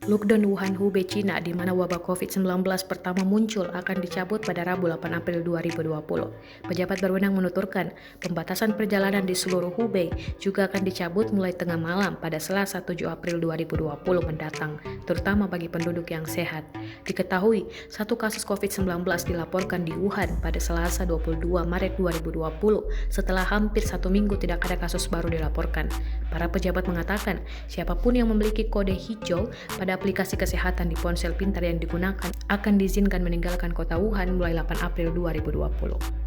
Lockdown Wuhan, Hubei, Cina, di mana wabah COVID-19 pertama muncul akan dicabut pada Rabu 8 April 2020. Pejabat berwenang menuturkan, pembatasan perjalanan di seluruh Hubei juga akan dicabut mulai tengah malam pada Selasa 7 April 2020 mendatang, terutama bagi penduduk yang sehat. Diketahui, satu kasus COVID-19 dilaporkan di Wuhan pada Selasa 22 Maret 2020 setelah hampir satu minggu tidak ada kasus baru dilaporkan. Para pejabat mengatakan, siapapun yang memiliki kode hijau pada aplikasi kesehatan di ponsel pintar yang digunakan akan diizinkan meninggalkan kota Wuhan mulai 8 April 2020.